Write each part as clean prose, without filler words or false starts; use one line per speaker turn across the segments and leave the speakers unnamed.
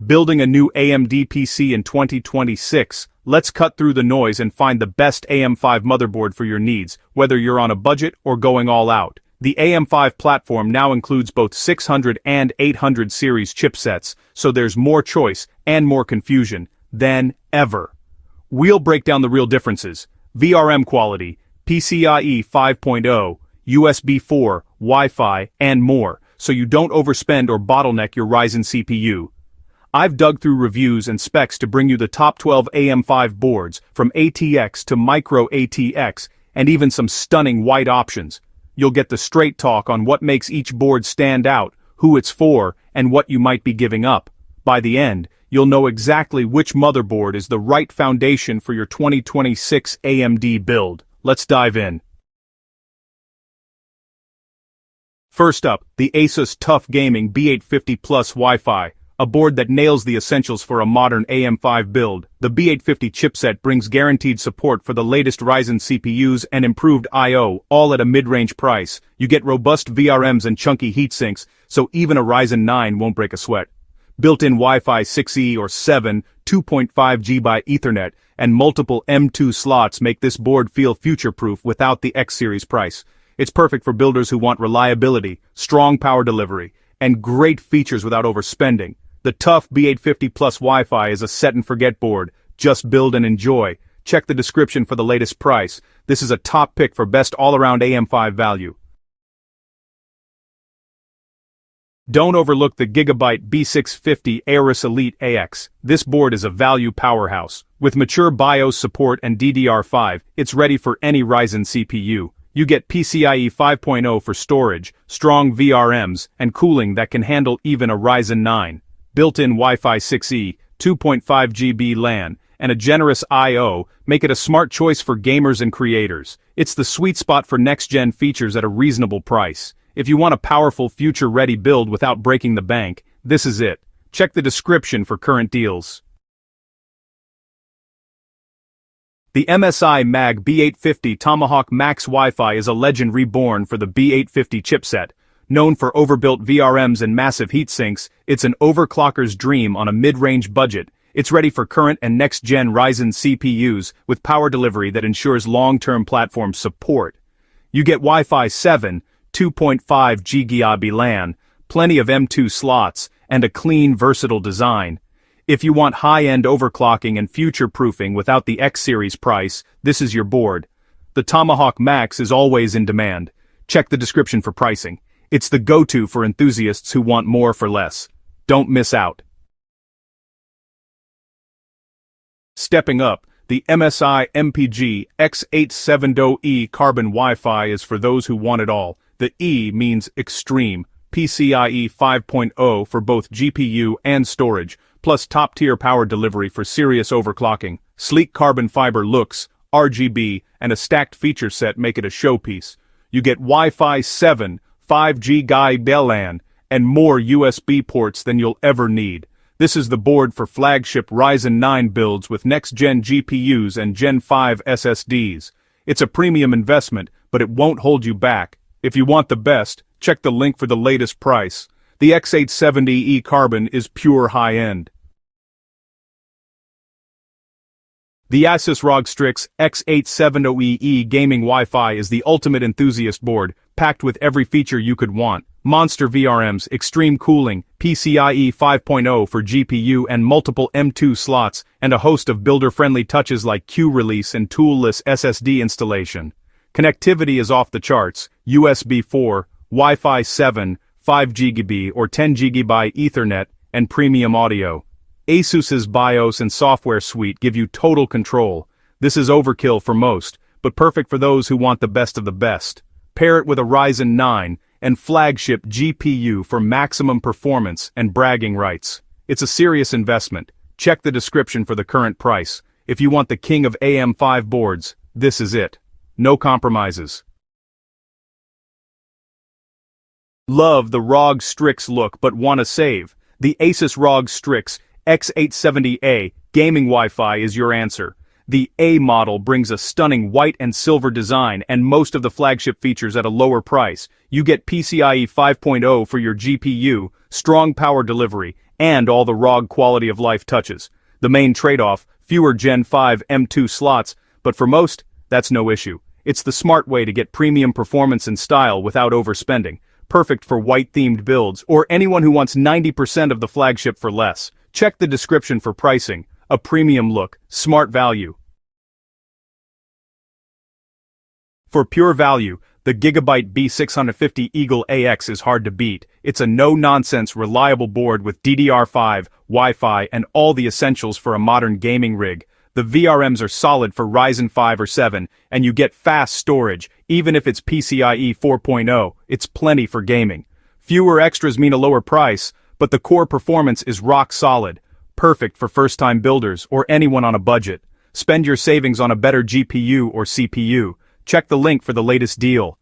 Building a new AMD PC in 2026, let's cut through the noise and find the best AM5 motherboard for your needs, whether you're on a budget or going all out. The AM5 platform now includes both 600 and 800 series chipsets, so there's more choice and more confusion than ever. We'll break down the real differences: VRM quality, PCIe 5.0, USB 4, Wi-Fi, and more, so you don't overspend or bottleneck your Ryzen CPU. I've dug through reviews and specs to bring you the top 12 AM5 boards, from ATX to Micro ATX, and even some stunning white options. You'll get the straight talk on what makes each board stand out, who it's for, and what you might be giving up. By the end, you'll know exactly which motherboard is the right foundation for your 2026 AMD build. Let's dive in. First up, the ASUS TUF Gaming B850 Plus Wi-Fi, a board that nails the essentials for a modern AM5 build. The B850 chipset brings guaranteed support for the latest Ryzen CPUs and improved I/O, all at a mid-range price. You get robust VRMs and chunky heatsinks, so even a Ryzen 9 won't break a sweat. Built-in Wi-Fi 6E or 7, 2.5 GB Ethernet, and multiple M2 slots make this board feel future-proof without the X-series price. It's perfect for builders who want reliability, strong power delivery, and great features without overspending. The TUF B850 Plus Wi-Fi is a set-and-forget board. Just build and enjoy. Check the description for the latest price. This is a top pick for best all-around AM5 value. Don't overlook the Gigabyte B650 AORUS Elite AX. This board is a value powerhouse. With mature BIOS support and DDR5, it's ready for any Ryzen CPU. You get PCIe 5.0 for storage, strong VRMs, and cooling that can handle even a Ryzen 9. Built-in Wi-Fi 6E, 2.5 GB LAN, and a generous I/O make it a smart choice for gamers and creators. It's the sweet spot for next-gen features at a reasonable price. If you want a powerful future-ready build without breaking the bank, this is it. Check the description for current deals. The MSI Mag B850 Tomahawk Max Wi-Fi is a legend reborn for the B850 chipset. Known for overbuilt VRMs and massive heatsinks, it's an overclocker's dream on a mid-range budget. It's ready for current and next-gen Ryzen CPUs with power delivery that ensures long-term platform support. You get Wi-Fi 7, 2.5 GB LAN, plenty of M2 slots, and a clean, versatile design. If you want high-end overclocking and future-proofing without the X-series price, this is your board. The Tomahawk Max is always in demand. Check the description for pricing. It's the go-to for enthusiasts who want more for less. Don't miss out. Stepping up, the MSI MPG X870E Carbon Wi-Fi is for those who want it all. The E means extreme, PCIe 5.0 for both GPU and storage, plus top-tier power delivery for serious overclocking. Sleek carbon fiber looks, RGB, and a stacked feature set make it a showpiece. You get Wi-Fi 7, 5G LAN, and more USB ports than you'll ever need. This is the board for flagship Ryzen 9 builds with next-gen GPUs and Gen 5 SSDs. It's a premium investment, but it won't hold you back. If you want the best, check the link for the latest price. The X870E Carbon is pure high-end. The ASUS ROG Strix X870E Gaming Wi-Fi is the ultimate enthusiast board, packed with every feature you could want. Monster VRMs, extreme cooling, PCIe 5.0 for GPU and multiple M2 slots, and a host of builder-friendly touches like Q release and toolless SSD installation. Connectivity is off the charts: USB 4, Wi-Fi 7, 5 GB or 10 GB Ethernet, and premium audio. ASUS's BIOS and software suite give you total control. This is overkill for most, but perfect for those who want the best of the best. Pair it with a Ryzen 9 and flagship GPU for maximum performance and bragging rights. It's a serious investment. Check the description for the current price. If you want the king of AM5 boards, this is it. No compromises. Love the ROG Strix look but want to save? The ASUS ROG Strix X870A Gaming Wi-Fi is your answer. The A model brings a stunning white and silver design and most of the flagship features at a lower price. You get PCIe 5.0 for your GPU, strong power delivery, and all the ROG quality of life touches. The main trade-off, fewer Gen 5 M2 slots, but for most, that's no issue. It's the smart way to get premium performance and style without overspending. Perfect for white-themed builds or anyone who wants 90% of the flagship for less. Check the description for pricing. A premium look, smart value. For pure value, the Gigabyte B650 Eagle AX is hard to beat. It's a no-nonsense, reliable board with DDR5, Wi-Fi, and all the essentials for a modern gaming rig. The VRMs are solid for Ryzen 5 or 7, and you get fast storage, even if it's PCIe 4.0, it's plenty for gaming. Fewer extras mean a lower price, but the core performance is rock solid. Perfect for first-time builders or anyone on a budget. Spend your savings on a better GPU or CPU. Check the link for the latest deal.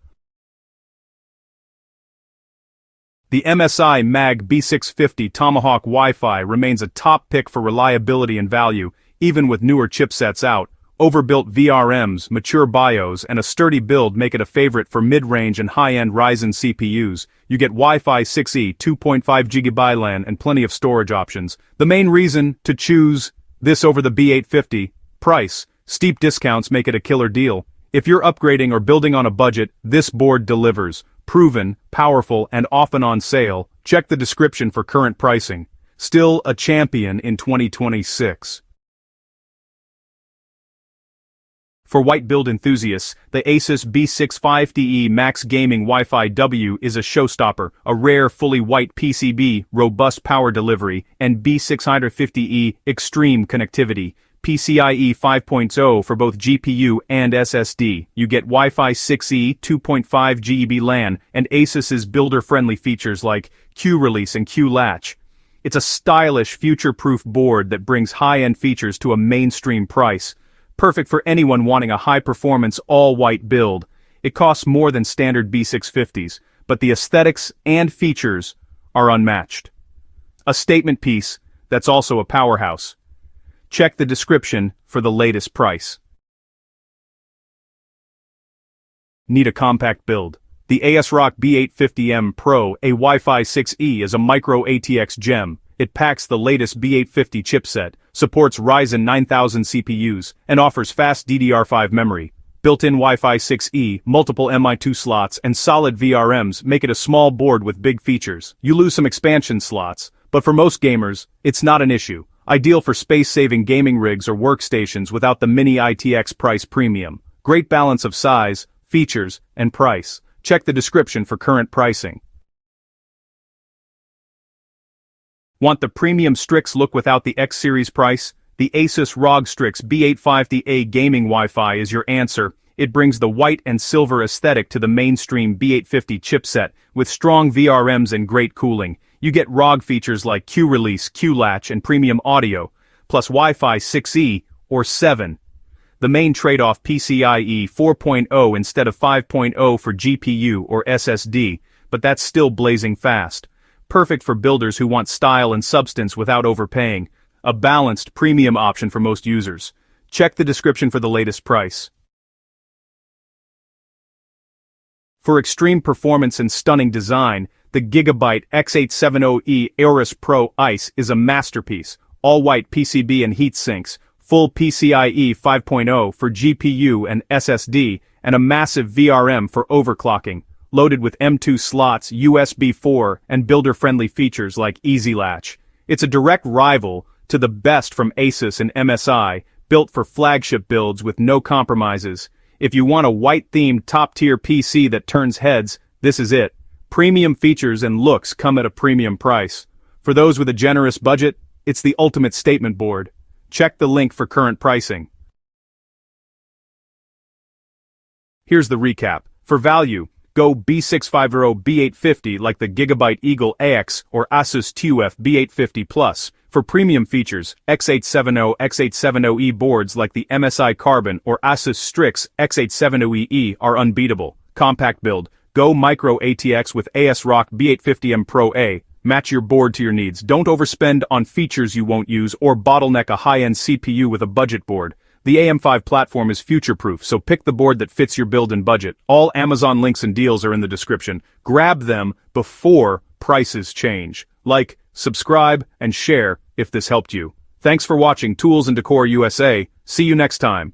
The MSI Mag B650 Tomahawk Wi-Fi remains a top pick for reliability and value, even with newer chipsets out. Overbuilt VRMs, mature BIOS, and a sturdy build make it a favorite for mid-range and high-end Ryzen CPUs. You get Wi-Fi 6E, 2.5 GB LAN, and plenty of storage options. The main reason to choose this over the B850, price. Steep discounts make it a killer deal. If you're upgrading or building on a budget, this board delivers. Proven, powerful, and often on sale. Check the description for current pricing. Still a champion in 2026. For white build enthusiasts, the ASUS B650 Max Gaming Wi-Fi W is a showstopper, a rare fully white PCB, robust power delivery, and B650E extreme connectivity. PCIe 5.0 for both GPU and SSD. You get Wi-Fi 6E, 2.5 GB LAN, and ASUS's builder-friendly features like Q-Release and Q-Latch. It's a stylish, future-proof board that brings high-end features to a mainstream price. Perfect for anyone wanting a high-performance, all-white build. It costs more than standard B650s, but the aesthetics and features are unmatched. A statement piece that's also a powerhouse. Check the description for the latest price. Need a compact build? The ASRock B850M Pro, a Wi-Fi 6E, is a micro ATX gem. It packs the latest B850 chipset, supports Ryzen 9000 CPUs, and offers fast DDR5 memory. Built-in Wi-Fi 6E, multiple MI2 slots, and solid VRMs make it a small board with big features. You lose some expansion slots, but for most gamers, it's not an issue. Ideal for space-saving gaming rigs or workstations without the mini ITX price premium. Great balance of size, features, and price. Check the description for current pricing. Want the premium Strix look without the X-series price? The ASUS ROG Strix B850A Gaming Wi-Fi is your answer. It brings the white and silver aesthetic to the mainstream B850 chipset, with strong VRMs and great cooling. You get ROG features like Q-Release, Q-Latch, and premium audio, plus Wi-Fi 6E or 7. The main trade-off PCIe 4.0 instead of 5.0 for GPU or SSD, but that's still blazing fast. Perfect for builders who want style and substance without overpaying. A balanced, premium option for most users. Check the description for the latest price. For extreme performance and stunning design, the Gigabyte X870E AORUS Pro Ice is a masterpiece. All-white PCB and heat sinks, full PCIe 5.0 for GPU and SSD, and a massive VRM for overclocking. Loaded with M2 slots, USB 4, and builder-friendly features like Easy Latch. It's a direct rival to the best from ASUS and MSI, built for flagship builds with no compromises. If you want a white-themed top-tier PC that turns heads, this is it. Premium features and looks come at a premium price. For those with a generous budget, it's the ultimate statement board. Check the link for current pricing. Here's the recap. For value, go B650 B850 like the Gigabyte Eagle AX or ASUS TUF B850 Plus. For premium features, X870 X870E boards like the MSI Carbon or ASUS Strix X870EE are unbeatable. Compact build, go micro ATX with ASRock B850M Pro A. Match your board to your needs. Don't overspend on features you won't use or bottleneck a high-end CPU with a budget board. The AM5 platform is future-proof, so pick the board that fits your build and budget. All Amazon links and deals are in the description. Grab them before prices change. Like, subscribe, and share if this helped you. Thanks for watching Tools Decor USA. See you next time.